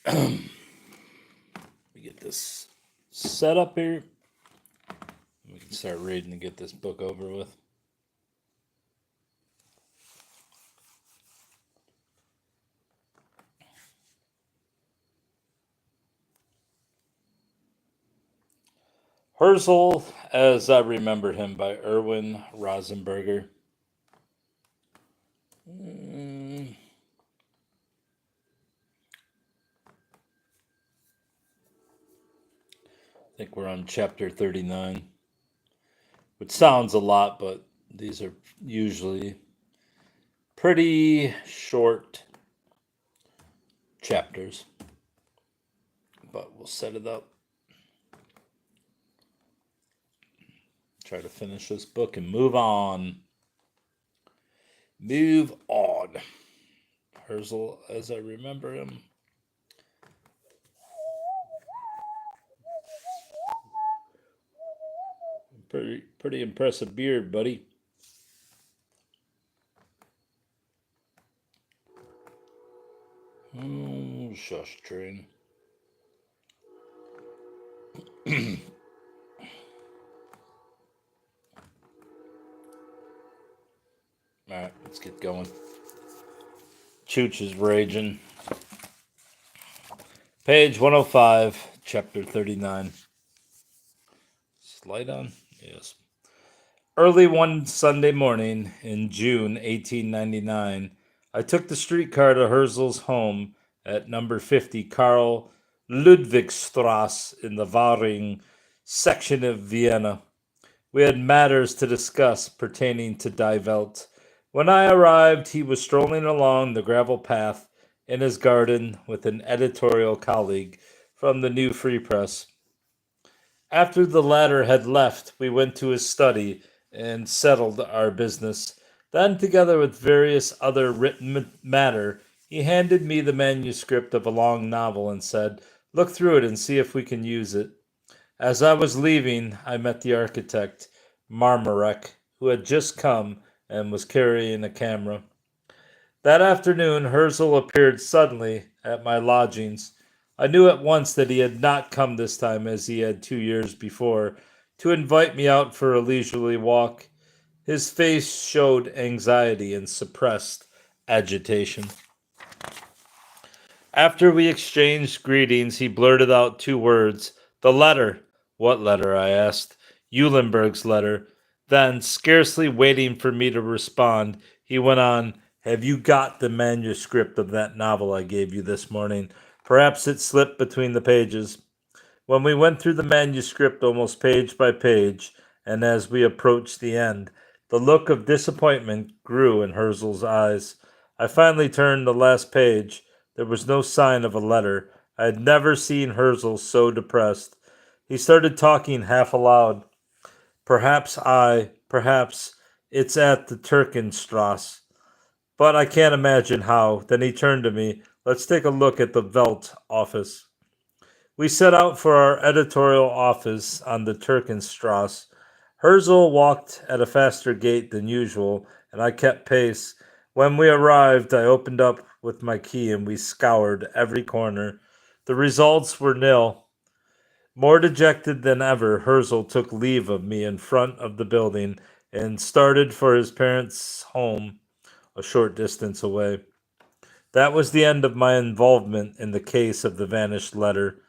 Let me get this set up here. We can start reading and get this book over with. Herzl, as I Remember Him, by Erwin Rosenberger. I think we're on chapter 39, which sounds a lot, but these are usually pretty short chapters. But we'll set it up. Try to finish this book and move on. Move on. Herzl, as I Remember Him. Pretty impressive beard, buddy. Oh, shush train. Alright, let's get going. Chooch is raging. Page 105, chapter 39. Light on? Yes. Early one Sunday morning in June 1899, I took the streetcar to Herzl's home at number 50 Karl Ludwigstrasse in the Waring section of Vienna. We had matters to discuss pertaining to Die Welt. When I arrived, he was strolling along the gravel path in his garden with an editorial colleague from the New Free Press. After the latter had left, we went to his study and settled our business. Then, together with various other written matter, he handed me the manuscript of a long novel and said, "Look through it and see if we can use it." As I was leaving, I met the architect, Marmarek, who had just come and was carrying a camera. That afternoon, Herzl appeared suddenly at my lodgings. I knew at once that he had not come this time, as he had 2 years before, to invite me out for a leisurely walk. His face showed anxiety and suppressed agitation. After we exchanged greetings, he blurted out 2 words. "The letter." "What letter?" I asked. "Eulenberg's letter." Then, scarcely waiting for me to respond, he went on, "Have you got the manuscript of that novel I gave you this morning? Perhaps it slipped between the pages." When we went through the manuscript almost page by page, and as we approached the end, the look of disappointment grew in Herzl's eyes. I finally turned the last page. There was no sign of a letter. I had never seen Herzl so depressed. He started talking half aloud. Perhaps it's at the Turkenstrasse. But I can't imagine how. Then he turned to me. "Let's take a look at the Welt office." We set out for our editorial office on the Turkenstrasse. Herzl walked at a faster gait than usual, and I kept pace. When we arrived, I opened up with my key and we scoured every corner. The results were nil. More dejected than ever, Herzl took leave of me in front of the building and started for his parents' home a short distance away. That was the end of my involvement in the case of the vanished letter.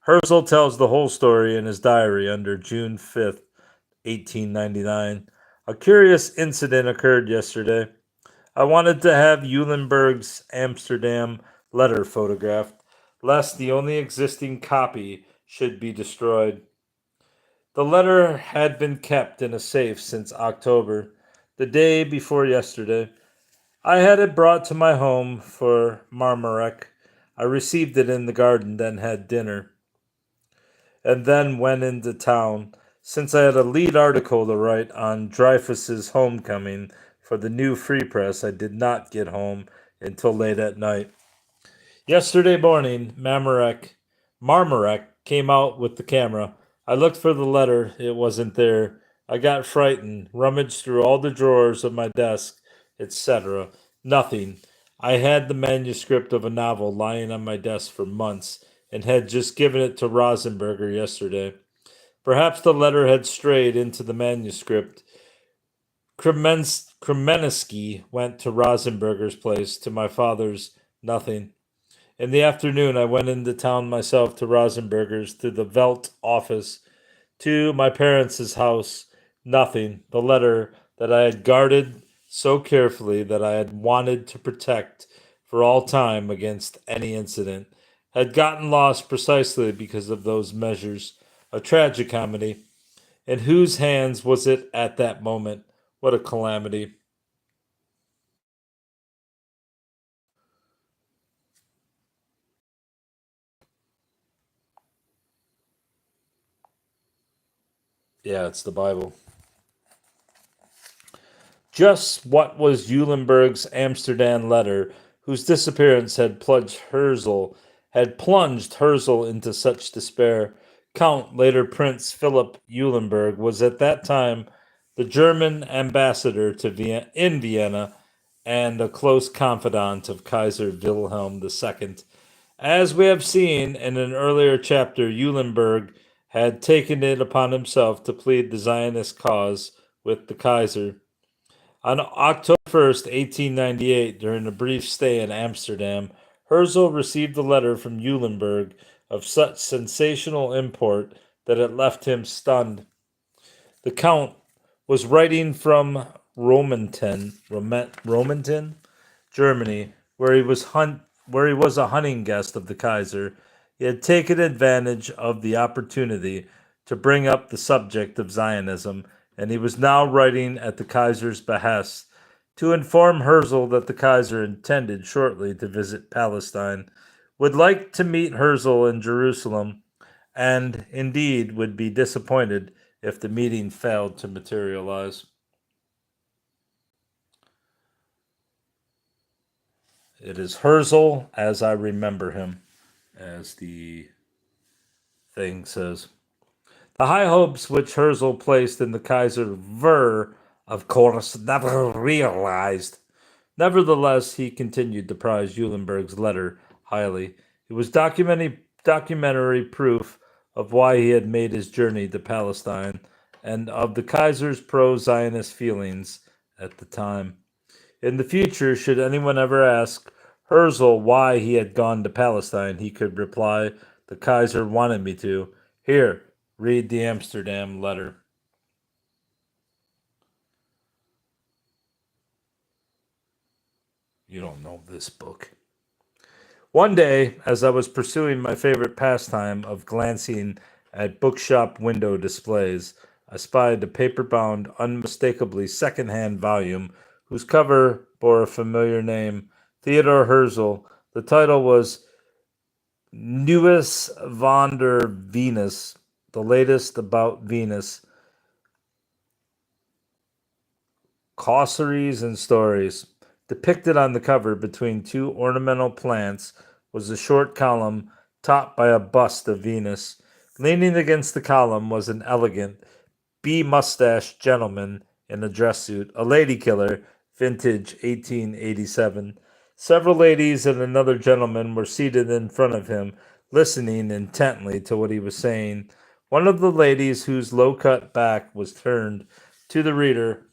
Herzl tells the whole story in his diary under June 5th, 1899. A curious incident occurred yesterday. I wanted to have Eulenberg's Amsterdam letter photographed, lest the only existing copy should be destroyed. The letter had been kept in a safe since October, the day before yesterday. I had it brought to my home for Marmarek. I received it in the garden, then had dinner, and then went into town. Since I had a lead article to write on Dreyfus's homecoming for the New Free Press, I did not get home until late at night. Yesterday morning, Marmarek came out with the camera. I looked for the letter. It wasn't there. I got frightened, rummaged through all the drawers of my desk, etc. Nothing. I had the manuscript of a novel lying on my desk for months and had just given it to Rosenberger yesterday. Perhaps the letter had strayed into the manuscript. Kremenski went to Rosenberger's place, to my father's nothing. In the afternoon, I went into town myself to Rosenberger's, to the Welt office, to my parents' house. Nothing. The letter that I had guarded so carefully, that I had wanted to protect for all time against any incident, had gotten lost precisely because of those measures. A tragicomedy. In whose hands was it at that moment? What a calamity. Yeah, it's the Bible. Just what was Eulenberg's Amsterdam letter, whose disappearance had plunged Herzl into such despair? Count, later Prince Philip Eulenberg, was at that time the German ambassador in Vienna and a close confidant of Kaiser Wilhelm II. As we have seen in an earlier chapter, Eulenberg had taken it upon himself to plead the Zionist cause with the Kaiser. On October 1st, 1898, during a brief stay in Amsterdam, Herzl received a letter from Eulenberg of such sensational import that it left him stunned. The Count was writing from Romanton, Germany, where he was a hunting guest of the Kaiser. He had taken advantage of the opportunity to bring up the subject of Zionism, and he was now writing at the Kaiser's behest to inform Herzl that the Kaiser intended shortly to visit Palestine, would like to meet Herzl in Jerusalem, and indeed would be disappointed if the meeting failed to materialize. It is Herzl as I remember him, as the thing says. The high hopes which Herzl placed in the Kaiser were, of course, never realized. Nevertheless, he continued to prize Eulenberg's letter highly. It was documentary proof of why he had made his journey to Palestine and of the Kaiser's pro-Zionist feelings at the time. In the future, should anyone ever ask Herzl why he had gone to Palestine, he could reply, "The Kaiser wanted me to." Here, read the Amsterdam letter. You don't know this book. One day, as I was pursuing my favorite pastime of glancing at bookshop window displays, I spied a paper-bound, unmistakably second-hand volume whose cover bore a familiar name, Theodor Herzl. The title was Nieuws van der Venus, the latest about Venus, causeries and stories. Depicted on the cover between two ornamental plants was a short column topped by a bust of Venus. Leaning against the column was an elegant, bee-mustached gentleman in a dress suit, a lady killer, vintage 1887. Several ladies and another gentleman were seated in front of him, listening intently to what he was saying. One of the ladies, whose low-cut back was turned to the reader,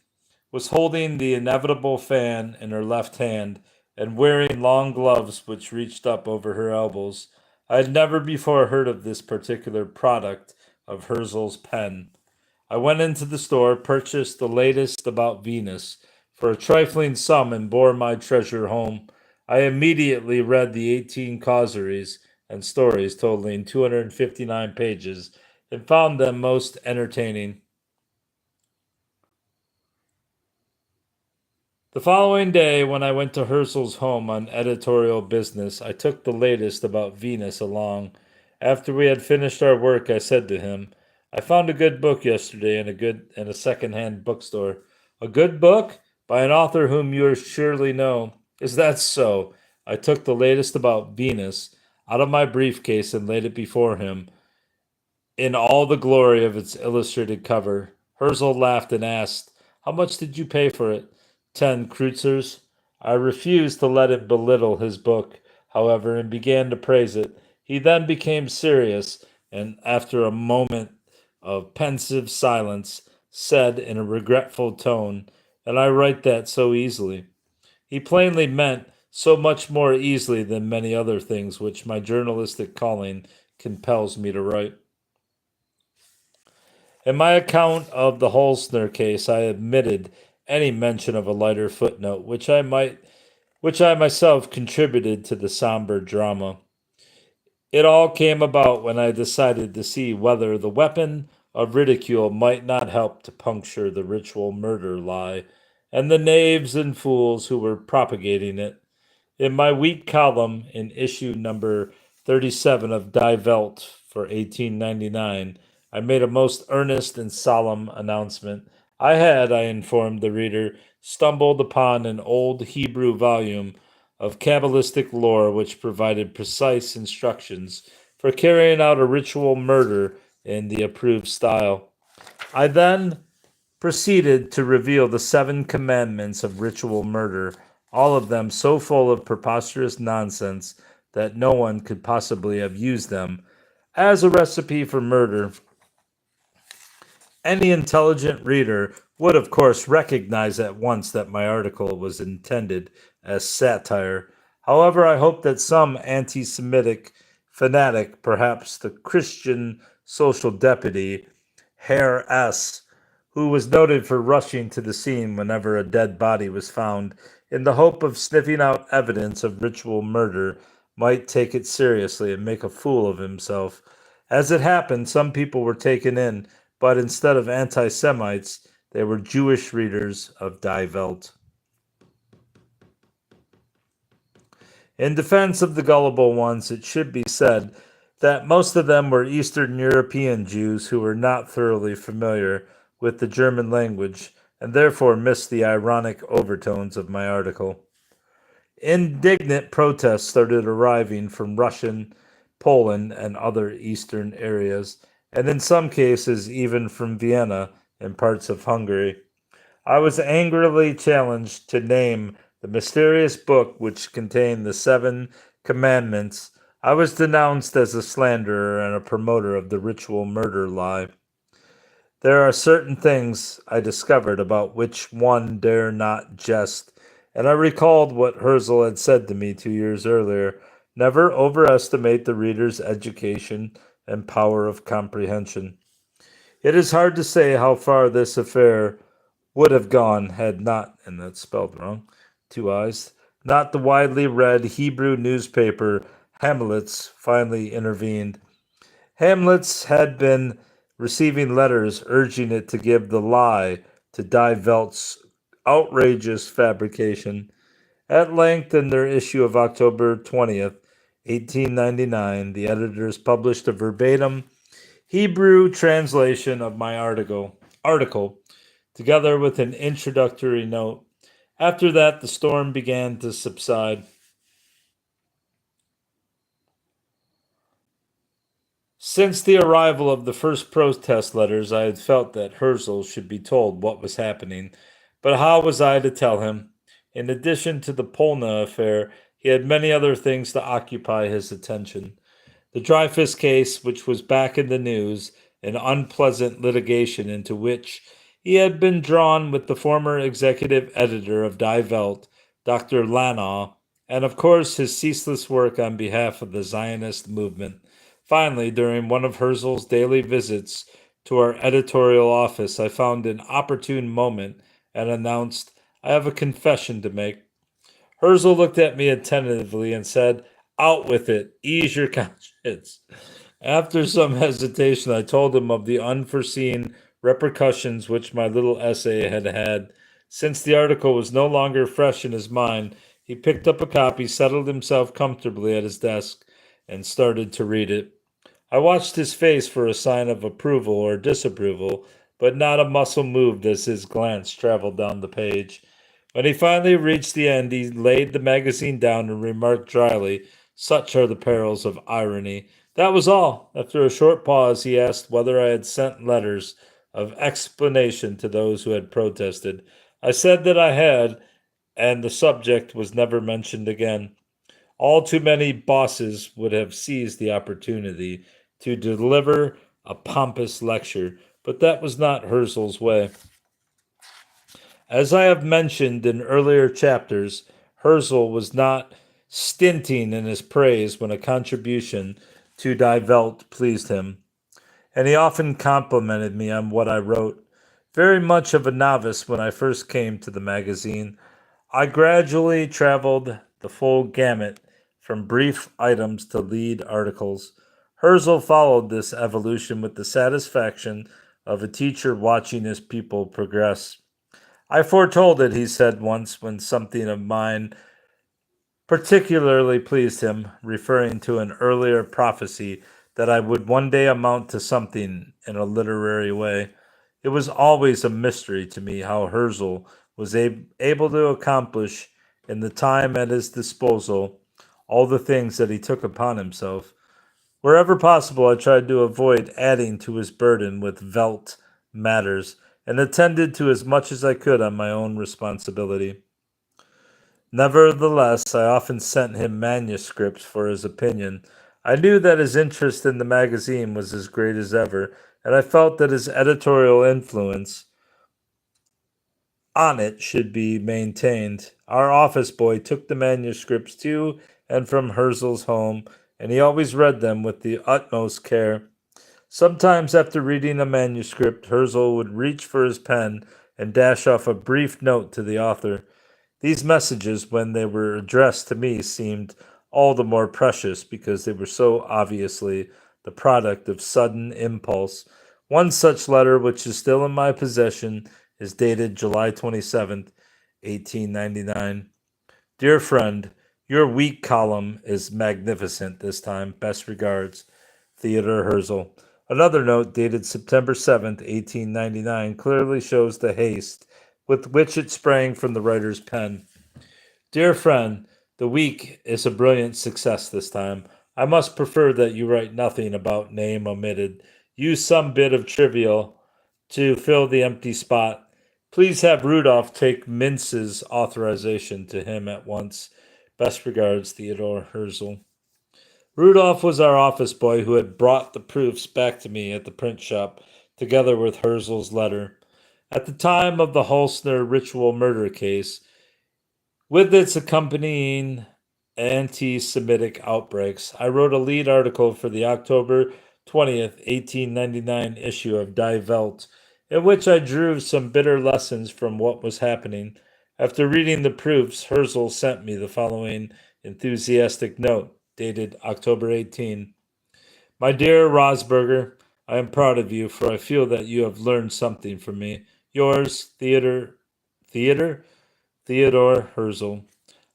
was holding the inevitable fan in her left hand and wearing long gloves which reached up over her elbows. I had never before heard of this particular product of Herzl's pen. I went into the store, purchased the latest about Venus for a trifling sum, and bore my treasure home. I immediately read the 18 causeries and stories totaling 259 pages and found them most entertaining. The following day, when I went to Herzl's home on editorial business, I took the latest about Venus along. After we had finished our work, I said to him, "I found a good book yesterday in a second-hand bookstore." "A good book? By an author whom you surely know." "Is that so?" I took the latest about Venus out of my briefcase and laid it before him in all the glory of its illustrated cover. Herzl laughed and asked, "How much did you pay for it?" 10 kreuzers. I refused to let it belittle his book, however, and began to praise it. He then became serious, and after a moment of pensive silence, said in a regretful tone, "And I write that so easily." He plainly meant so much more easily than many other things which my journalistic calling compels me to write. In my account of the Holzner case, I omitted any mention of a lighter footnote, which I myself contributed to the somber drama. It all came about when I decided to see whether the weapon of ridicule might not help to puncture the ritual murder lie, and the knaves and fools who were propagating it. In my week column in issue number 37 of Die Welt for 1899, I made a most earnest and solemn announcement. I informed the reader, stumbled upon an old Hebrew volume of Kabbalistic lore which provided precise instructions for carrying out a ritual murder in the approved style. I then proceeded to reveal the 7 commandments of ritual murder, all of them so full of preposterous nonsense that no one could possibly have used them as a recipe for murder. Any intelligent reader would, of course, recognize at once that my article was intended as satire. However, I hope that some anti Semitic fanatic, perhaps the Christian social deputy, Herr S., who was noted for rushing to the scene whenever a dead body was found in the hope of sniffing out evidence of ritual murder, might take it seriously and make a fool of himself. As it happened, some people were taken in, but instead of anti Semites, they were Jewish readers of Die Welt. In defense of the gullible ones, it should be said that most of them were Eastern European Jews who were not thoroughly familiar with the German language and therefore missed the ironic overtones of my article. Indignant protests started arriving from Russian, Poland, and other Eastern areas, and in some cases even from Vienna and parts of Hungary. I was angrily challenged to name the mysterious book which contained the 7 commandments. I was denounced as a slanderer and a promoter of the ritual murder lie. There are certain things I discovered about which one dare not jest, and I recalled what Herzl had said to me 2 years earlier. Never overestimate the reader's education and power of comprehension. It is hard to say how far this affair would have gone had not, and that's spelled wrong, 2 I's, not the widely read Hebrew newspaper Hamlet's finally intervened. Hamlet's had been receiving letters urging it to give the lie to Die Welt's outrageous fabrication. At length, in their issue of October 20th, 1899, the editors published a verbatim Hebrew translation of my article, together with an introductory note. After that, the storm began to subside. Since the arrival of the first protest letters, I had felt that Herzl should be told what was happening, but how was I to tell him? In addition to the Polna affair, he had many other things to occupy his attention. The Dreyfus case, which was back in the news, an unpleasant litigation into which he had been drawn with the former executive editor of Die Welt, Dr. Lanaw, and of course his ceaseless work on behalf of the Zionist movement. Finally, during one of Herzl's daily visits to our editorial office, I found an opportune moment and announced, "I have a confession to make." Herzl looked at me attentively and said, "Out with it. Ease your conscience." After some hesitation, I told him of the unforeseen repercussions which my little essay had had. Since the article was no longer fresh in his mind, he picked up a copy, settled himself comfortably at his desk, and started to read it. I watched his face for a sign of approval or disapproval, but not a muscle moved as his glance traveled down the page. When he finally reached the end, he laid the magazine down and remarked dryly, "Such are the perils of irony." That was all. After a short pause, he asked whether I had sent letters of explanation to those who had protested. I said that I had, and the subject was never mentioned again. All too many bosses would have seized the opportunity to deliver a pompous lecture, but that was not Herzl's way. As I have mentioned in earlier chapters, Herzl was not stinting in his praise when a contribution to Die Welt pleased him, and he often complimented me on what I wrote. Very much of a novice when I first came to the magazine, I gradually traveled the full gamut from brief items to lead articles. Herzl followed this evolution with the satisfaction of a teacher watching his pupil progress. I foretold it, he said once, when something of mine particularly pleased him, referring to an earlier prophecy that I would one day amount to something in a literary way. It was always a mystery to me how Herzl was able to accomplish in the time at his disposal all the things that he took upon himself. Wherever possible, I tried to avoid adding to his burden with Welt matters and attended to as much as I could on my own responsibility. Nevertheless, I often sent him manuscripts for his opinion. I knew that his interest in the magazine was as great as ever, and I felt that his editorial influence on it should be maintained. Our office boy took the manuscripts to and from Herzl's home, and he always read them with the utmost care. Sometimes, after reading a manuscript, Herzl would reach for his pen and dash off a brief note to the author. These messages, when they were addressed to me, seemed all the more precious because they were so obviously the product of sudden impulse. One such letter, which is still in my possession, is dated July 27th, 1899. Dear friend, your week column is magnificent this time. Best regards, Theodore Herzl. Another note dated September 7th, 1899, clearly shows the haste with which it sprang from the writer's pen. Dear friend, the week is a brilliant success this time. I must prefer that you write nothing about name omitted. Use some bit of trivial to fill the empty spot. Please have Rudolph take Mintz's authorization to him at once. Best regards, Theodore Herzl. Rudolph was our office boy who had brought the proofs back to me at the print shop, together with Herzl's letter. At the time of the Halsner ritual murder case, with its accompanying anti Semitic outbreaks, I wrote a lead article for the October 20th, 1899 issue of Die Welt, in which I drew some bitter lessons from what was happening. After reading the proofs, Herzl sent me the following enthusiastic note, dated October 18. My dear Rosenberger, I am proud of you, for I feel that you have learned something from me. Yours, Theodore Herzl.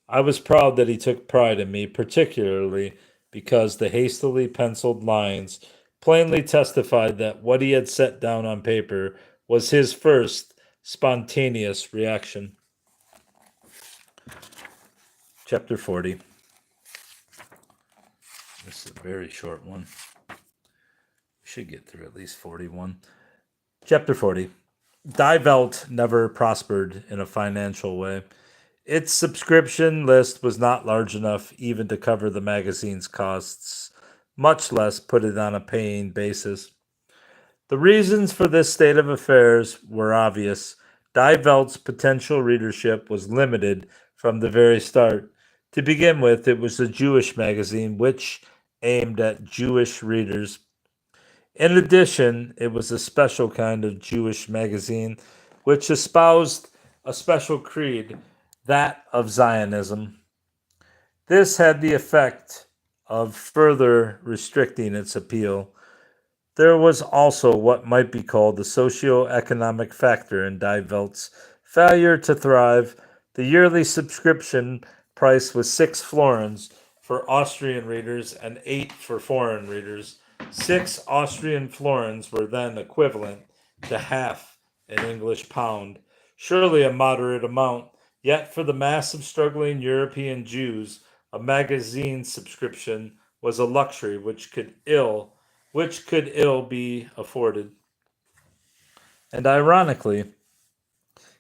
I was proud that he took pride in me, particularly because the hastily penciled lines plainly testified that what he had set down on paper was his first spontaneous reaction. Chapter 40. This is a very short one. We should get through at least 41. Chapter 40. Die Welt never prospered in a financial way. Its subscription list was not large enough even to cover the magazine's costs, much less put it on a paying basis. The reasons for this state of affairs were obvious. Die Welt's potential readership was limited from the very start. To begin with, it was a Jewish magazine which aimed at Jewish readers. In addition, it was a special kind of Jewish magazine which espoused a special creed, that of Zionism. This had the effect of further restricting its appeal. There was also what might be called the socio-economic factor in Die Welt's failure to thrive. The yearly subscription price was 6 florins for Austrian readers and 8 for foreign readers. 6 Austrian florins were then equivalent to half an English pound. Surely a moderate amount, yet for the mass of struggling European Jews, a magazine subscription was a luxury which could ill be afforded. And ironically,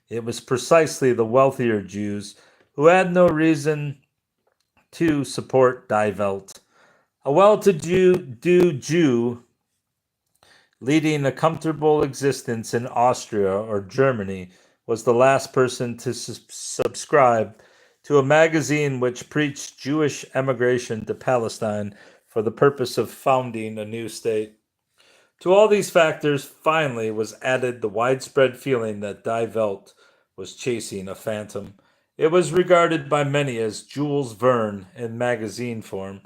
It was precisely the wealthier Jews who had no reason to support Die Welt. A well-to-do Jew leading a comfortable existence in Austria or Germany was the last person to subscribe to a magazine which preached Jewish emigration to Palestine for the purpose of founding a new state. To all these factors, finally, was added the widespread feeling that Die Welt was chasing a phantom. It was regarded by many as Jules Verne in magazine form,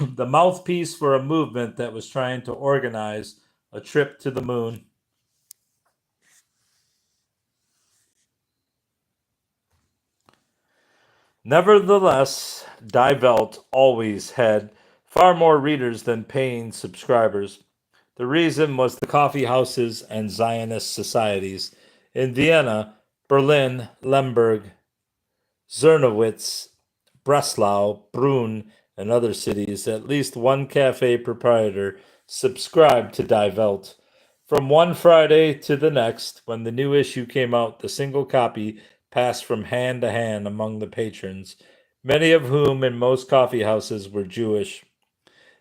the mouthpiece for a movement that was trying to organize a trip to the moon. Nevertheless, Die Welt always had far more readers than paying subscribers. The reason was the coffee houses and Zionist societies. In Vienna, Berlin, Lemberg, Czernowitz, Breslau, Brunn, and other cities, at least one cafe proprietor subscribed to Die Welt. From one Friday to the next, when the new issue came out, the single copy passed from hand to hand among the patrons, many of whom in most coffee houses were Jewish.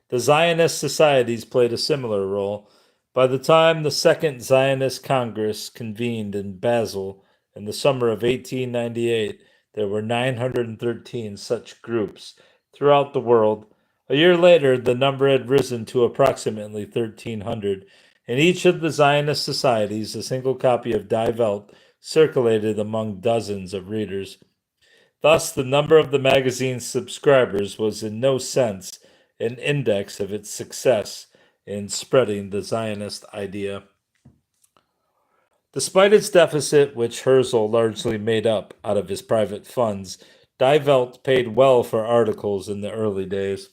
The Zionist societies played a similar role. By the time the Second Zionist Congress convened in Basel in the summer of 1898, there were 913 such groups throughout the world. A year later, the number had risen to approximately 1,300. In each of the Zionist societies, a single copy of Die Welt circulated among dozens of readers. Thus, the number of the magazine's subscribers was in no sense an index of its success in spreading the Zionist idea. Despite its deficit, which Herzl largely made up out of his private funds, Die Welt paid well for articles in the early days.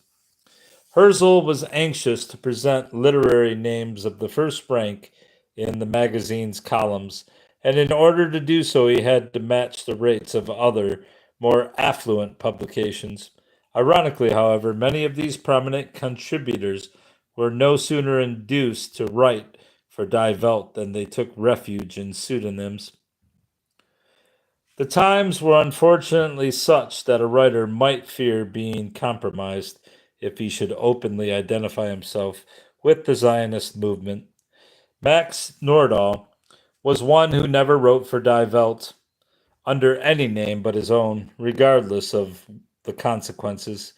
Herzl was anxious to present literary names of the first rank in the magazine's columns, and in order to do so, he had to match the rates of other, more affluent publications. Ironically, however, many of these prominent contributors were no sooner induced to write for Die Welt than they took refuge in pseudonyms. The times were unfortunately such that a writer might fear being compromised if he should openly identify himself with the Zionist movement. Max Nordau was one who never wrote for Die Welt under any name but his own, regardless of the consequences.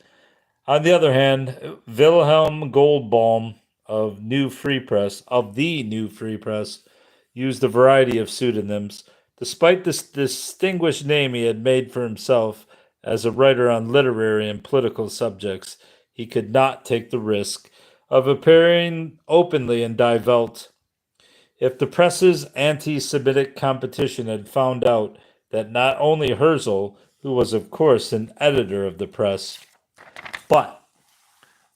On the other hand, Wilhelm Goldbaum of the New Free Press, used a variety of pseudonyms. Despite this distinguished name he had made for himself as a writer on literary and political subjects, he could not take the risk of appearing openly in Die Welt. If the press's anti-Semitic competition had found out that not only Herzl, who was of course an editor of the press, but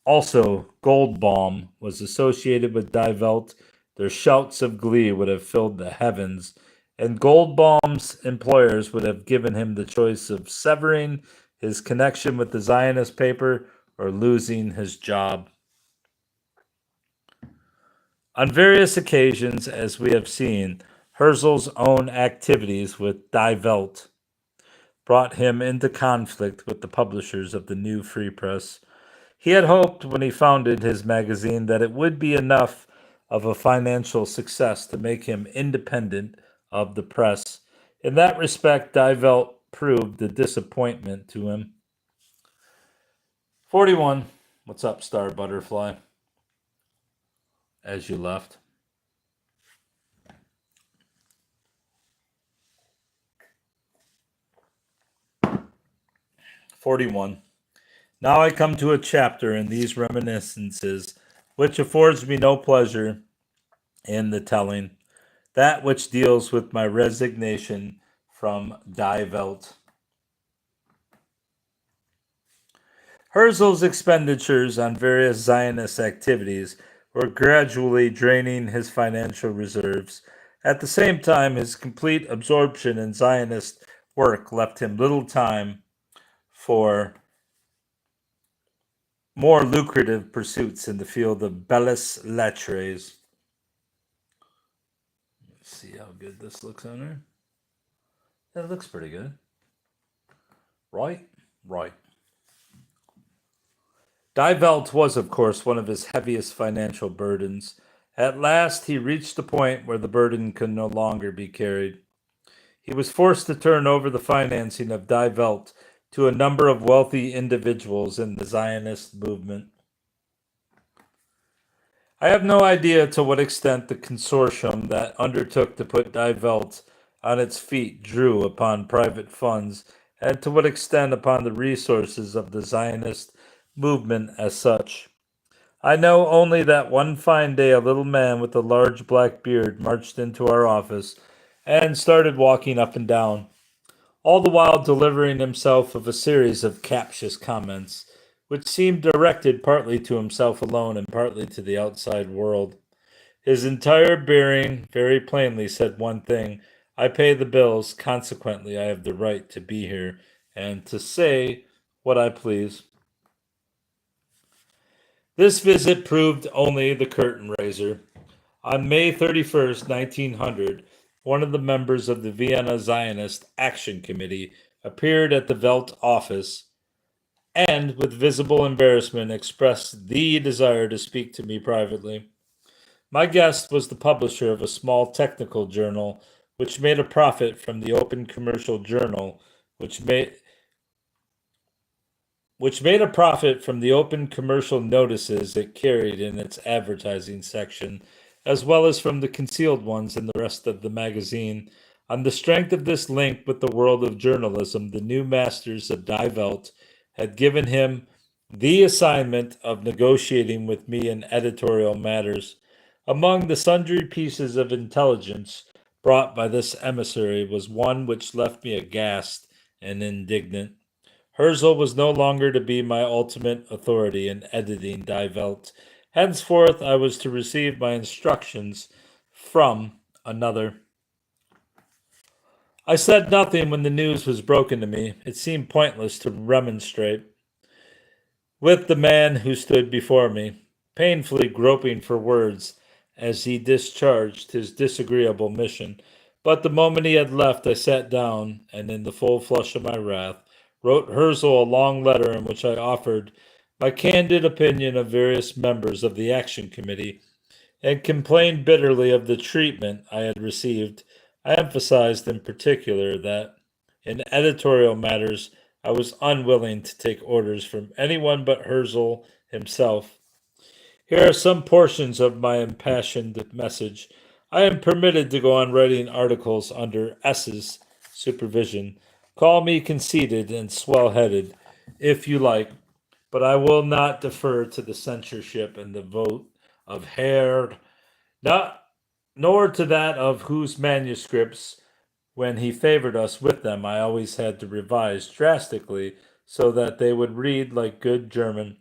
also Goldbaum was associated with Die Welt, their shouts of glee would have filled the heavens, and Goldbaum's employers would have given him the choice of severing his connection with the Zionist paper or losing his job. On various occasions, as we have seen, Herzl's own activities with Die Welt brought him into conflict with the publishers of the New Free Press. He had hoped when he founded his magazine that it would be enough of a financial success to make him independent of the press. In that respect, Die Welt proved a disappointment to him. 41. What's up, Star Butterfly? As you left. "41. Now I come to a chapter in these reminiscences which affords me no pleasure in the telling, that which deals with my resignation from Die Welt. Herzl's expenditures on various Zionist activities were gradually draining his financial reserves. At the same time, his complete absorption in Zionist work left him little time for more lucrative pursuits in the field of belles lettres. Let's see how good this looks on her. That looks pretty good. Right? Right. Die Welt was, of course, one of his heaviest financial burdens. At last, he reached the point where the burden could no longer be carried. He was forced to turn over the financing of Die Welt to a number of wealthy individuals in the Zionist movement. I have no idea to what extent the consortium that undertook to put Die Welt on its feet drew upon private funds, and to what extent upon the resources of the Zionist movement as such. I know only that one fine day a little man with a large black beard marched into our office and started walking up and down, all the while delivering himself of a series of captious comments, which seemed directed partly to himself alone and partly to the outside world. His entire bearing very plainly said one thing: I pay the bills, consequently, I have the right to be here and to say what I please. This visit proved only the curtain raiser. On May 31st, 1900, one of the members of the Vienna Zionist Action Committee appeared at the Welt office and, with visible embarrassment, expressed the desire to speak to me privately. My guest was the publisher of a small technical journal which made a profit from the open commercial journal, which made a profit from the open commercial notices it carried in its advertising section, as well as from the concealed ones in the rest of the magazine. On the strength of this link with the world of journalism, the new masters of Die Welt had given him the assignment of negotiating with me in editorial matters. Among the sundry pieces of intelligence brought by this emissary was one which left me aghast and indignant. Herzl was no longer to be my ultimate authority in editing Die Welt. Henceforth, I was to receive my instructions from another. I said nothing when the news was broken to me. It seemed pointless to remonstrate with the man who stood before me, painfully groping for words as he discharged his disagreeable mission. But the moment he had left, I sat down, and in the full flush of my wrath, wrote Herzl a long letter in which I offered my candid opinion of various members of the Action Committee and complained bitterly of the treatment I had received. I emphasized in particular that in editorial matters I was unwilling to take orders from anyone but Herzl himself. Here are some portions of my impassioned message. I am permitted to go on writing articles under S's supervision. Call me conceited and swell headed, if you like, but I will not defer to the censorship and the vote of Herr, not, nor to that of whose manuscripts, when he favored us with them, I always had to revise drastically so that they would read like good German.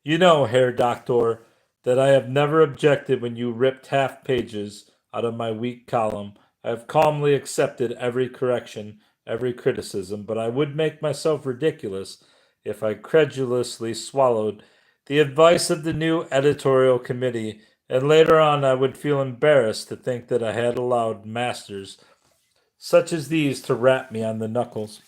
You know, Herr Doctor, that I have never objected when you ripped half pages out of my weak column. I have calmly accepted every correction, every criticism, but I would make myself ridiculous if I credulously swallowed the advice of the new editorial committee, and later on I would feel embarrassed to think that I had allowed masters such as these to rap me on the knuckles.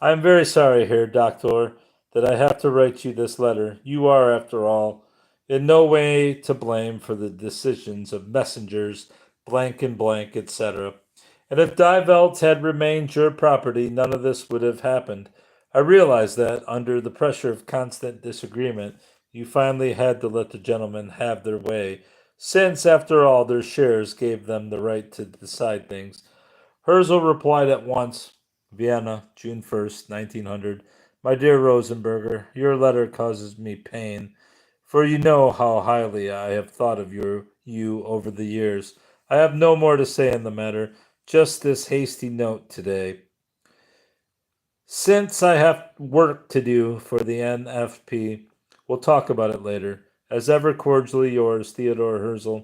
I am very sorry, Herr Doctor, that I have to write you this letter. You are, after all, in no way to blame for the decisions of messengers, blank and blank, etc. And if Die Welt had remained your property, none of this would have happened. I realize that, under the pressure of constant disagreement, you finally had to let the gentlemen have their way, since, after all, their shares gave them the right to decide things. Herzl replied at once. Vienna, June 1st, 1900. My dear Rosenberger, your letter causes me pain, for you know how highly I have thought of you over the years. I have no more to say in the matter, just this hasty note today. Since I have work to do for the NFP, we'll talk about it later. As ever, cordially yours, Theodore Herzl.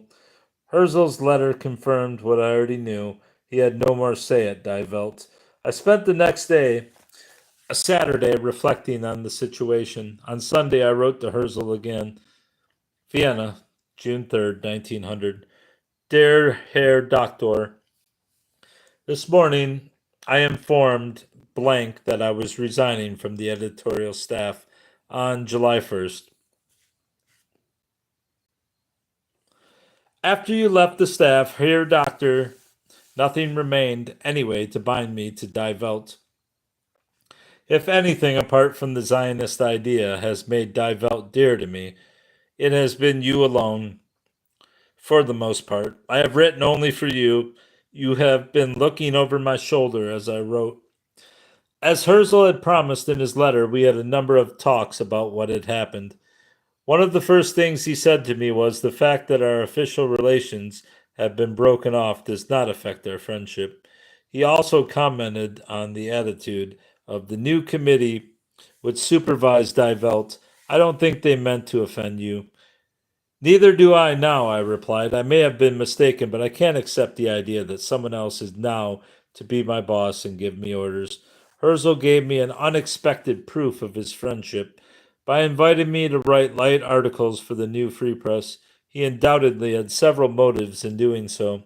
Herzl's letter confirmed what I already knew. He had no more say at Die Welt. I spent the next day, a Saturday, reflecting on the situation. On Sunday, I wrote to Herzl again. Vienna, June 3rd, 1900. Dear Herr Doctor, this morning I informed blank that I was resigning from the editorial staff on July 1st. After you left the staff, here, doctor, nothing remained anyway to bind me to Die Welt. If anything, apart from the Zionist idea, has made Die Welt dear to me, it has been you alone, for the most part. I have written only for you. You have been looking over my shoulder as I wrote. As Herzl had promised in his letter, we had a number of talks about what had happened. One of the first things he said to me was the fact that our official relations have been broken off does not affect our friendship. He also commented on the attitude of the new committee which supervised Die Welt. I don't think they meant to offend you. Neither do I now, I replied. I may have been mistaken, but I can't accept the idea that someone else is now to be my boss and give me orders. Herzl gave me an unexpected proof of his friendship. By inviting me to write light articles for the new Free Press, he undoubtedly had several motives in doing so.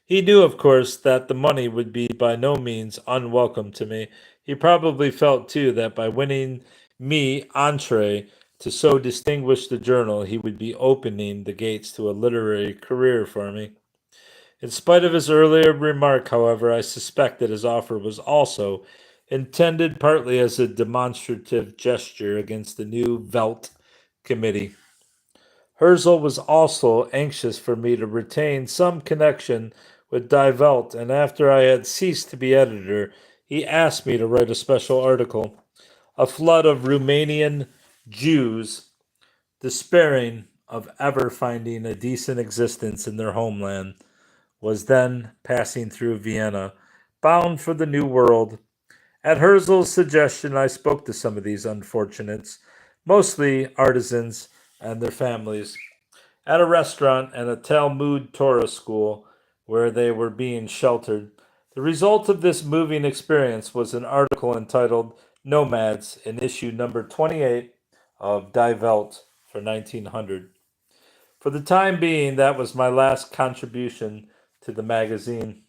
He knew, of course, that the money would be by no means unwelcome to me. He probably felt, too, that by winning me entree to so distinguished a journal, he would be opening the gates to a literary career for me. In spite of his earlier remark, however, I suspect that his offer was also intended partly as a demonstrative gesture against the new Welt committee. Herzl was also anxious for me to retain some connection with Die Welt, and after I had ceased to be editor, he asked me to write a special article. A flood of Romanian Jews, despairing of ever finding a decent existence in their homeland, was then passing through Vienna, bound for the New World. At Herzl's suggestion, I spoke to some of these unfortunates, mostly artisans and their families, at a restaurant and a Talmud Torah school where they were being sheltered. The result of this moving experience was an article entitled Nomads in issue number 28 of Die Welt for 1900. For the time being, that was my last contribution to the magazine.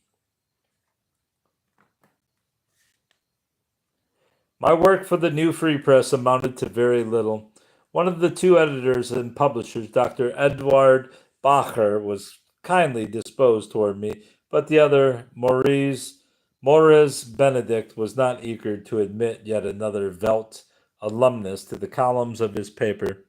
My work for the New Free Press amounted to very little. One of the two editors and publishers, Dr. Edward Bacher, was kindly disposed toward me, but the other, Maurice Benedict, was not eager to admit yet another Welt alumnus to the columns of his paper.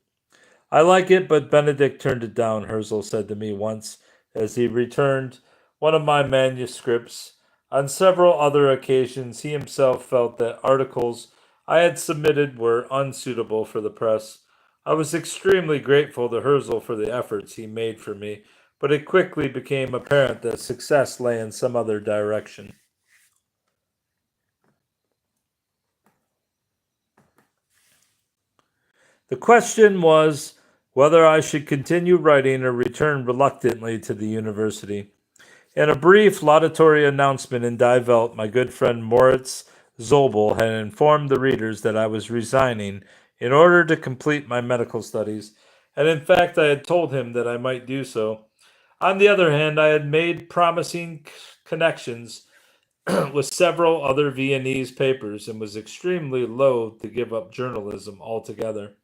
I like it, but Benedict turned it down, Herzl said to me once as he returned one of my manuscripts. On several other occasions, he himself felt that articles I had submitted were unsuitable for the press. I was extremely grateful to Herzl for the efforts he made for me, but it quickly became apparent that success lay in some other direction. The question was whether I should continue writing or return reluctantly to the university. In a brief laudatory announcement in Die Welt, my good friend Moritz Zobel had informed the readers that I was resigning in order to complete my medical studies, and in fact I had told him that I might do so. On the other hand, I had made promising connections with several other Viennese papers and was extremely loath to give up journalism altogether.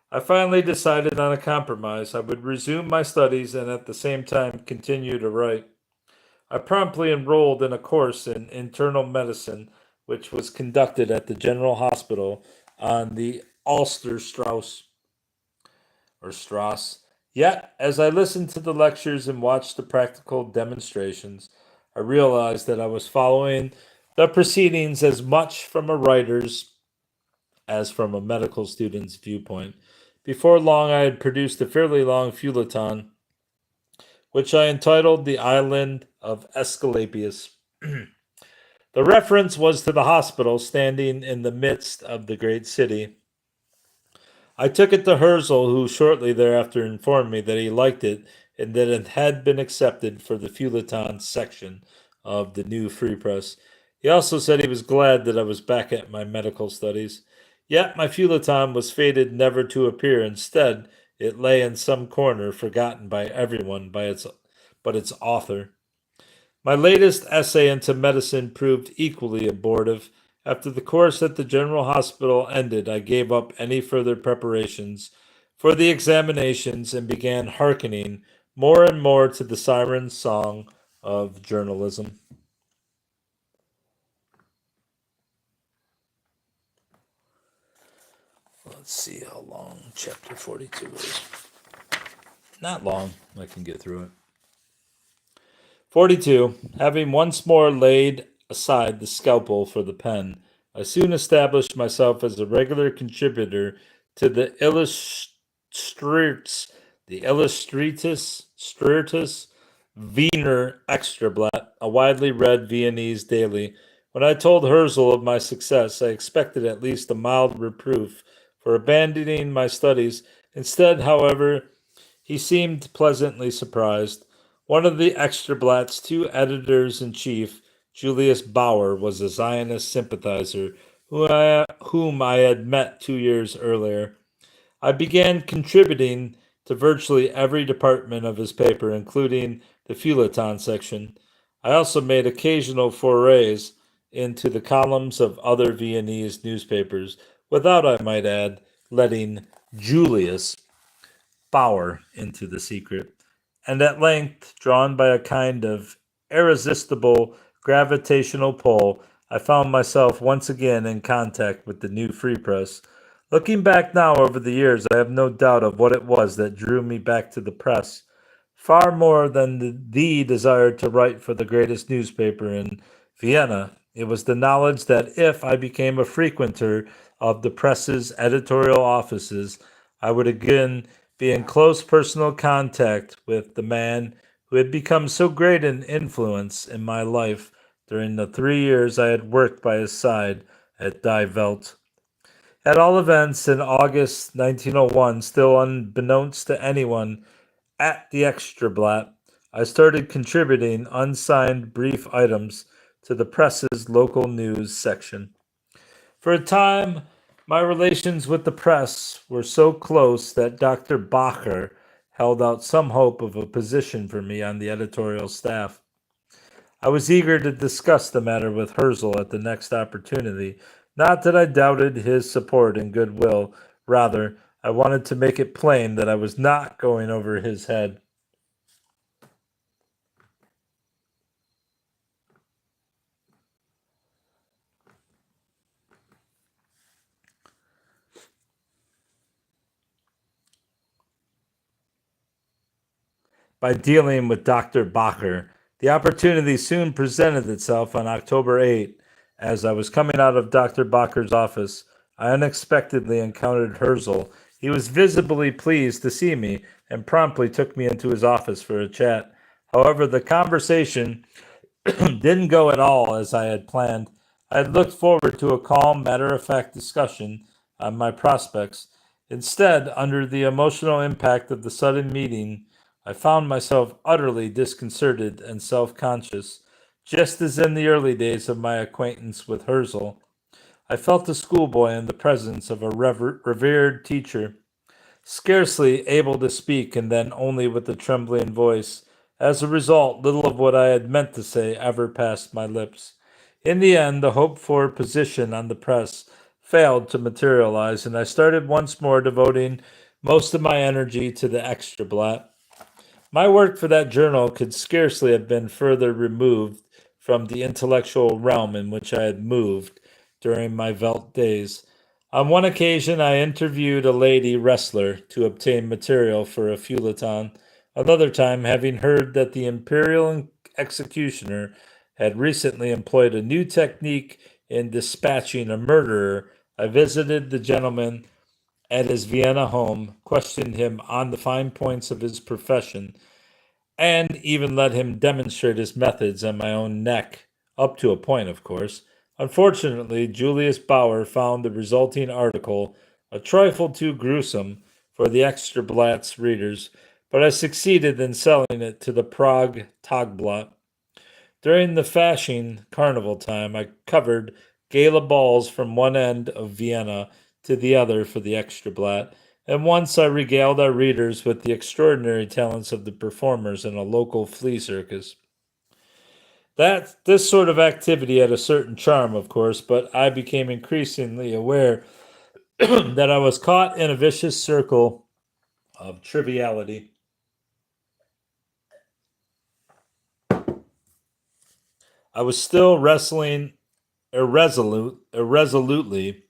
I finally decided on a compromise. I would resume my studies and at the same time continue to write. I promptly enrolled in a course in internal medicine, which was conducted at the General Hospital on the Alsterstrasse or Strasse. Yet, as I listened to the lectures and watched the practical demonstrations, I realized that I was following the proceedings as much from a writer's as from a medical student's viewpoint. Before long, I had produced a fairly long feuilleton, which I entitled The Island of Esculapius. The reference was to the hospital standing in the midst of the great city. I took it to Herzl, who shortly thereafter informed me that he liked it and that it had been accepted for the feuilleton section of the new Free Press. He also said he was glad that I was back at my medical studies. Yet my feuilleton was fated never to appear. Instead, it lay in some corner, forgotten by everyone but its author. My latest essay into medicine proved equally abortive. After the course at the General Hospital ended, I gave up any further preparations for the examinations and began hearkening more and more to the siren song of journalism. Let's see how long chapter 42 is. Not long. I can get through it. 42. Having once more laid aside the scalpel for the pen, I soon established myself as a regular contributor to the Illustritus Wiener Extrablatt, a widely read Viennese daily. When I told Herzl of my success, I expected at least a mild reproof for abandoning my studies. Instead, however, he seemed pleasantly surprised. One of the Extrablatt's two editors-in-chief, Julius Bauer, was a Zionist sympathizer whom I had met 2 years earlier. I began contributing to virtually every department of his paper, including the feuilleton section. I also made occasional forays into the columns of other Viennese newspapers, without, I might add, letting Julius Bauer into the secret. And at length, drawn by a kind of irresistible gravitational pull, I found myself once again in contact with the new Free Press. Looking back now over the years, I have no doubt of what it was that drew me back to the press. Far more than the desire to write for the greatest newspaper in Vienna, it was the knowledge that if I became a frequenter of the press's editorial offices, I would again be in close personal contact with the man who had become so great an influence in my life during the 3 years I had worked by his side at Die Welt. At all events, in August 1901, still unbeknownst to anyone at the Extrablatt, I started contributing unsigned brief items to the press's local news section. For a time, my relations with the press were so close that Dr. Bacher held out some hope of a position for me on the editorial staff. I was eager to discuss the matter with Herzl at the next opportunity. Not that I doubted his support and goodwill, rather, I wanted to make it plain that I was not going over his head. By dealing with Dr. Bacher. The opportunity soon presented itself on October 8. As I was coming out of Dr. Bacher's office, I unexpectedly encountered Herzl. He was visibly pleased to see me and promptly took me into his office for a chat. However, the conversation didn't go at all as I had planned. I had looked forward to a calm, matter-of-fact discussion on my prospects. Instead, under the emotional impact of the sudden meeting, I found myself utterly disconcerted and self-conscious. Just as in the early days of my acquaintance with Herzl, I felt a schoolboy in the presence of a revered teacher, scarcely able to speak and then only with a trembling voice. As a result, little of what I had meant to say ever passed my lips. In the end, the hoped for position on the press failed to materialize, and I started once more devoting most of my energy to the Extrablatt. My work for that journal could scarcely have been further removed from the intellectual realm in which I had moved during my Welt days. On one occasion, I interviewed a lady wrestler to obtain material for a feuilleton. Another time, having heard that the imperial executioner had recently employed a new technique in dispatching a murderer, I visited the gentleman at his Vienna home, questioned him on the fine points of his profession, and even let him demonstrate his methods on my own neck, up to a point, of course. Unfortunately, Julius Bauer found the resulting article a trifle too gruesome for the Extrablatt's readers, but I succeeded in selling it to the Prague Tagblatt. During the Fasching carnival time, I covered gala balls from one end of Vienna to the other for the Extrablatt, and once I regaled our readers with the extraordinary talents of the performers in a local flea circus. This sort of activity had a certain charm, of course, but I became increasingly aware that I was caught in a vicious circle of triviality. I was still wrestling irresolutely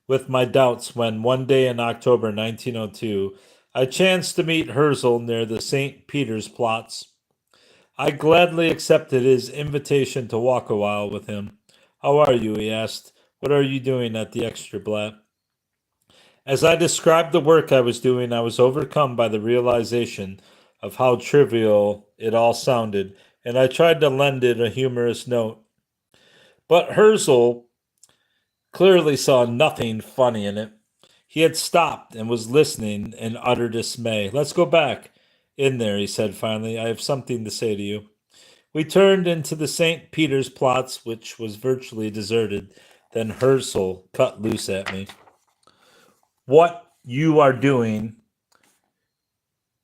with my doubts when one day in October 1902 I chanced to meet Herzl near the St. Peter's Platz. I gladly accepted his invitation to walk a while with him. How are you? He asked. What are you doing at the Extrablatt? As I described the work I was doing, I was overcome by the realization of how trivial it all sounded, and I tried to lend it a humorous note. But Herzl clearly saw nothing funny in it. He had stopped and was listening in utter dismay. Let's go back in there, he said finally. I have something to say to you. We turned into the St. Peter's Platz, which was virtually deserted. Then Herzl cut loose at me. What you are doing,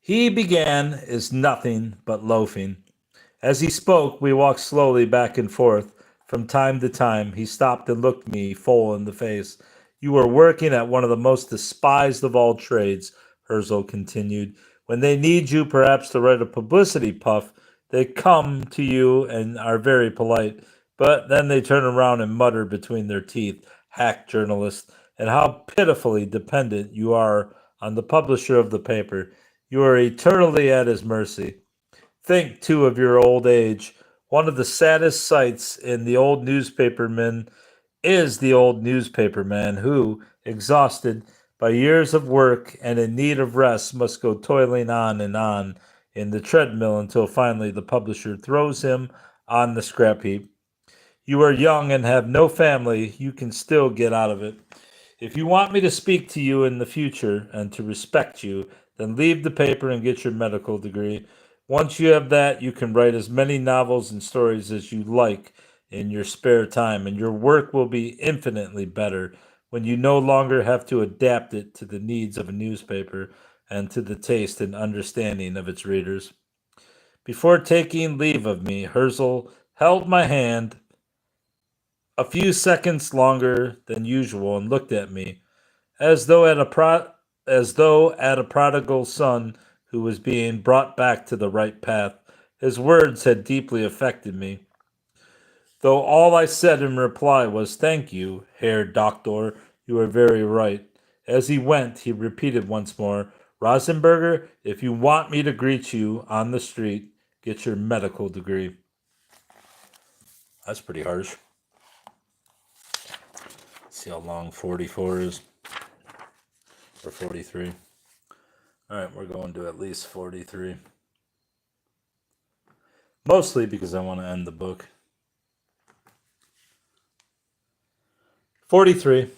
he began, is nothing but loafing. As he spoke, we walked slowly back and forth. From time to time, he stopped and looked me full in the face. You are working at one of the most despised of all trades, Herzl continued. When they need you, perhaps to write a publicity puff, they come to you and are very polite. But then they turn around and mutter between their teeth, hack journalist, and how pitifully dependent you are on the publisher of the paper. You are eternally at his mercy. Think, too, of your old age. One of the saddest sights in the old newspaperman is the old newspaperman who, exhausted by years of work and in need of rest, must go toiling on and on in the treadmill until finally the publisher throws him on the scrap heap. You are young and have no family. You can still get out of it. If you want me to speak to you in the future and to respect you, then leave the paper and get your medical degree. Once you have that, you can write as many novels and stories as you like in your spare time, and your work will be infinitely better when you no longer have to adapt it to the needs of a newspaper and to the taste and understanding of its readers. Before taking leave of me, Herzl held my hand a few seconds longer than usual and looked at me as though at a prodigal son who was being brought back to the right path. His words had deeply affected me, though all I said in reply was, "Thank you, Herr Doctor, you are very right." As he went, he repeated once more, "Rosenberger, if you want me to greet you on the street, get your medical degree." That's pretty harsh. Let's see how long 44 is, or 43. All right, we're going to at least 43. Mostly because I want to end the book. 43.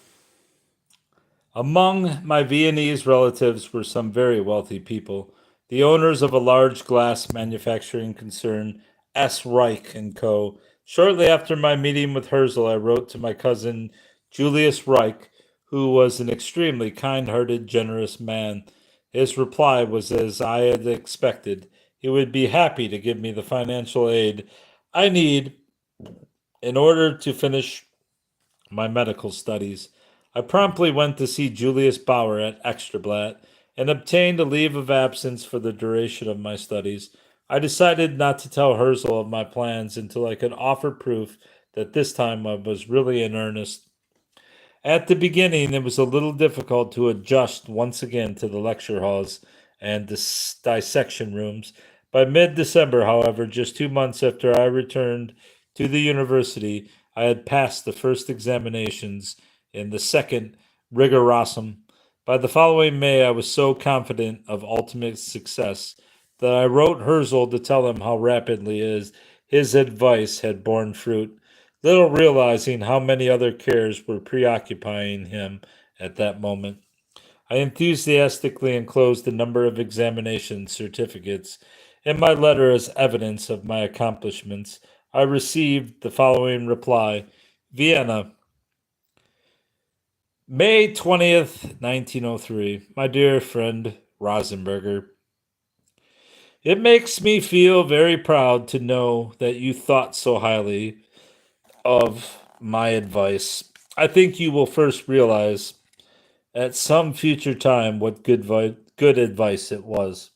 Among my Viennese relatives were some very wealthy people, the owners of a large glass manufacturing concern, S. Reich and Co. Shortly after my meeting with Herzl, I wrote to my cousin Julius Reich, who was an extremely kind-hearted, generous man. His reply was as I had expected. He would be happy to give me the financial aid I need in order to finish my medical studies. I promptly went to see Julius Bauer at Extrablatt and obtained a leave of absence for the duration of my studies. I decided not to tell Herzl of my plans until I could offer proof that this time I was really in earnest. At the beginning, it was a little difficult to adjust once again to the lecture halls and dissection rooms. By mid December, however, just 2 months after I returned to the university, I had passed the first examinations in the second rigorosum. By the following May, I was so confident of ultimate success that I wrote Herzl to tell him how rapidly his advice had borne fruit, little realizing how many other cares were preoccupying him at that moment. I enthusiastically enclosed a number of examination certificates in my letter as evidence of my accomplishments. I received the following reply: Vienna, May 20th, 1903. My dear friend Rosenberger, It makes me feel very proud to know that you thought so highly of my advice. I think you will first realize at some future time what good advice it was.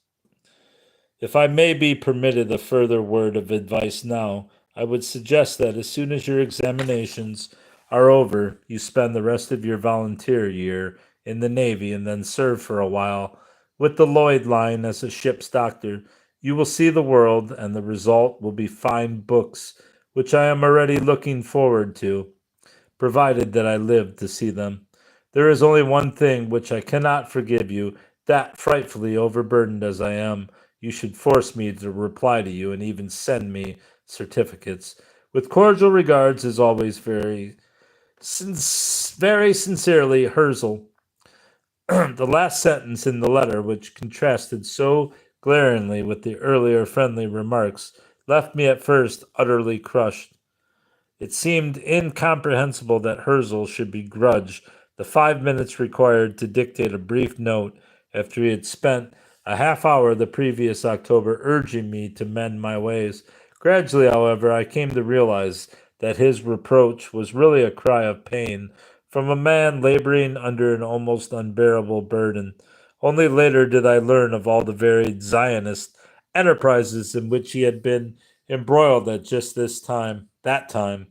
If I may be permitted a further word of advice now, I would suggest that as soon as your examinations are over, you spend the rest of your volunteer year in the Navy and then serve for a while with the Lloyd Line as a ship's doctor. You will see the world, and the result will be fine books, which I am already looking forward to, provided that I live to see them. There is only one thing which I cannot forgive you, that frightfully overburdened as I am, you should force me to reply to you and even send me certificates. With cordial regards, as always, very sincerely, Herzl. The last sentence in the letter, which contrasted so glaringly with the earlier friendly remarks, left me at first utterly crushed. It seemed incomprehensible that Herzl should begrudge the 5 minutes required to dictate a brief note after he had spent a half hour the previous October urging me to mend my ways. Gradually, however, I came to realize that his reproach was really a cry of pain from a man laboring under an almost unbearable burden. Only later did I learn of all the varied Zionist enterprises in which he had been embroiled at just that time.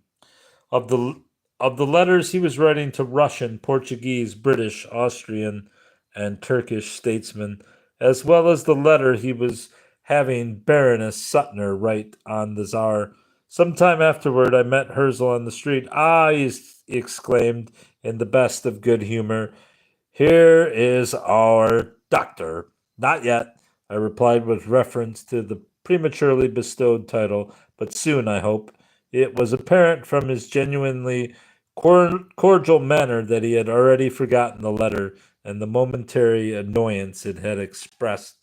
Of the letters he was writing to Russian, Portuguese, British, Austrian, and Turkish statesmen, as well as the letter he was having Baroness Suttner write on the Tsar. Some time afterward, I met Herzl on the street. Ah, he exclaimed in the best of good humor, here is our doctor. Not yet, I replied with reference to the prematurely bestowed title, but soon, I hope. It was apparent from his genuinely cordial manner that he had already forgotten the letter and the momentary annoyance it had expressed.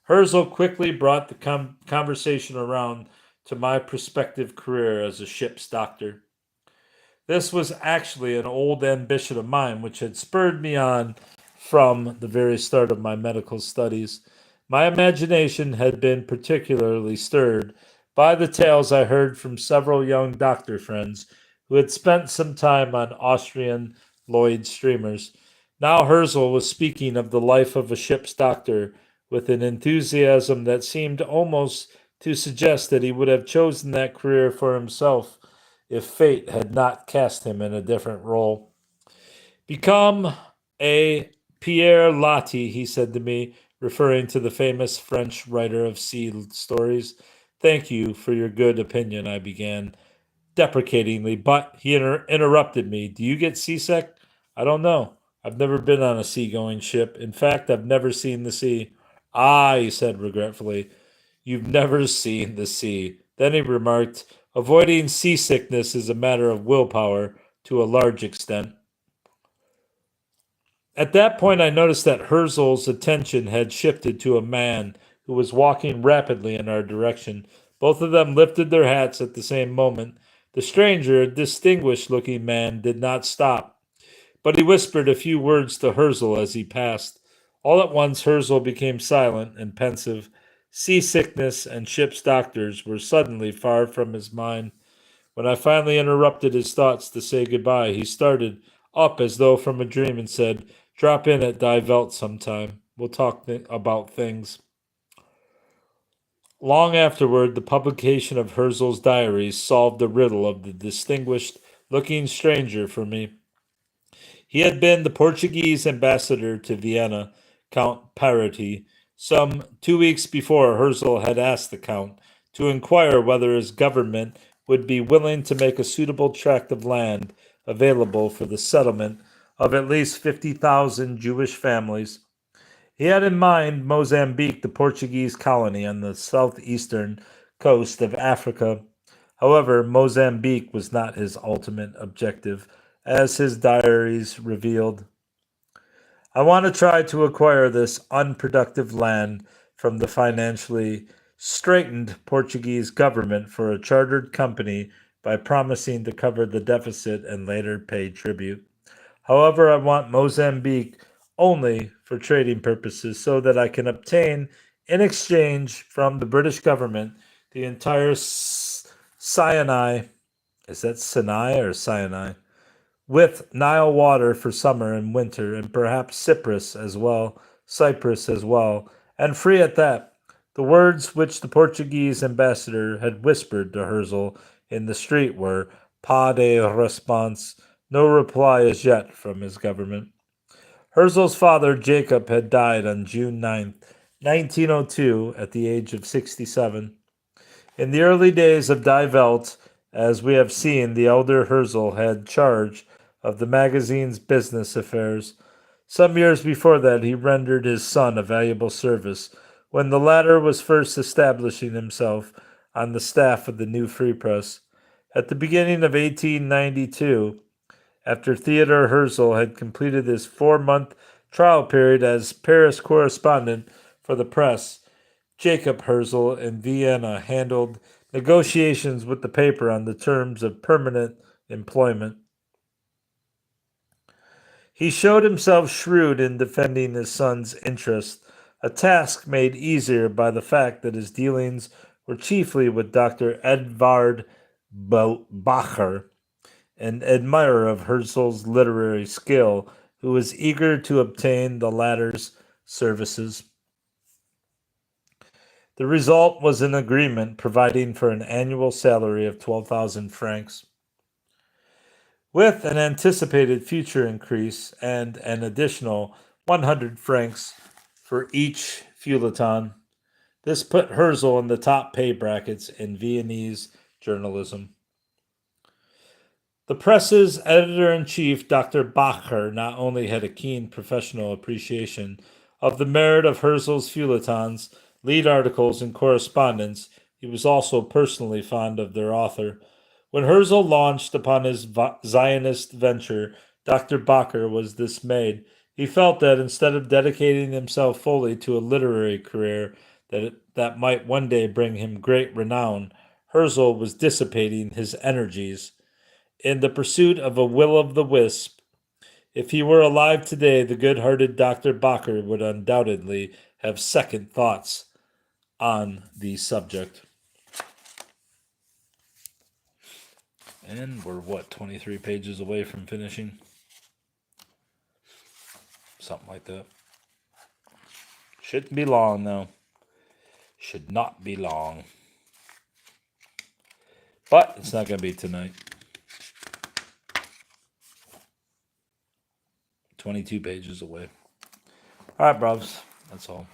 Herzl quickly brought the conversation around to my prospective career as a ship's doctor. This was actually an old ambition of mine which had spurred me on from the very start of my medical studies. My imagination had been particularly stirred by the tales I heard from several young doctor friends who had spent some time on Austrian Lloyd streamers. Now Herzl was speaking of the life of a ship's doctor with an enthusiasm that seemed almost to suggest that he would have chosen that career for himself if fate had not cast him in a different role. Become a Pierre Loti, he said to me, referring to the famous French writer of sea stories. Thank you for your good opinion, I began deprecatingly, but he interrupted me. Do you get seasick? I don't know. I've never been on a seagoing ship. In fact, I've never seen the sea. Ah, he said regretfully, you've never seen the sea. Then he remarked, avoiding seasickness is a matter of willpower to a large extent. At that point, I noticed that Herzl's attention had shifted to a man who was walking rapidly in our direction. Both of them lifted their hats at the same moment. The stranger, a distinguished looking man, did not stop, but he whispered a few words to Herzl as he passed. All at once, Herzl became silent and pensive. Seasickness and ship's doctors were suddenly far from his mind. When I finally interrupted his thoughts to say goodbye, he started up as though from a dream and said, drop in at Die Welt sometime. We'll talk about things. Long afterward, the publication of Herzl's diaries solved the riddle of the distinguished looking stranger for me. He had been the Portuguese ambassador to Vienna, Count Parati. Some 2 weeks before, Herzl had asked the Count to inquire whether his government would be willing to make a suitable tract of land available for the settlement of at least 50,000 Jewish families. He had in mind Mozambique, the Portuguese colony on the southeastern coast of Africa. However, Mozambique was not his ultimate objective, as his diaries revealed. I want to try to acquire this unproductive land from the financially straitened Portuguese government for a chartered company by promising to cover the deficit and later pay tribute. However, I want Mozambique only for trading purposes so that I can obtain In exchange from the British government, the entire Sinai, is that Sinai or Sinai? With Nile water for summer and winter, and perhaps Cyprus as well, and free at that. The words which the Portuguese ambassador had whispered to Herzl in the street were "pas de response," no reply as yet from his government. Herzl's father, Jacob, had died on June 9th, 1902, at the age of 67. In the early days of Die Welt, as we have seen, the elder Herzl had charge of the magazine's business affairs. Some years before that, he rendered his son a valuable service when the latter was first establishing himself on the staff of the new Free Press. At the beginning of 1892, after Theodor Herzl had completed his 4-month trial period as Paris correspondent for the press, Jacob Herzl in Vienna handled negotiations with the paper on the terms of permanent employment. He showed himself shrewd in defending his son's interests, a task made easier by the fact that his dealings were chiefly with Dr. Edvard Bacher, an admirer of Herzl's literary skill, who was eager to obtain the latter's services. The result was an agreement providing for an annual salary of 12,000 francs, with an anticipated future increase and an additional 100 francs for each feuilleton. This put Herzl in the top pay brackets in Viennese journalism. The press's editor-in-chief, Dr. Bacher, not only had a keen professional appreciation of the merit of Herzl's feuilletons, lead articles, and correspondence, he was also personally fond of their author. When Herzl launched upon his Zionist venture, Dr. Bacher was dismayed. He felt that instead of dedicating himself fully to a literary career that might one day bring him great renown, Herzl was dissipating his energies in the pursuit of a will-o'-the-wisp. If he were alive today, the good-hearted Dr. Bacher would undoubtedly have second thoughts on the subject. And we're, 23 pages away from finishing? Something like that. Shouldn't be long, though. Should not be long. But it's not going to be tonight. 22 pages away. All right, bros. That's all.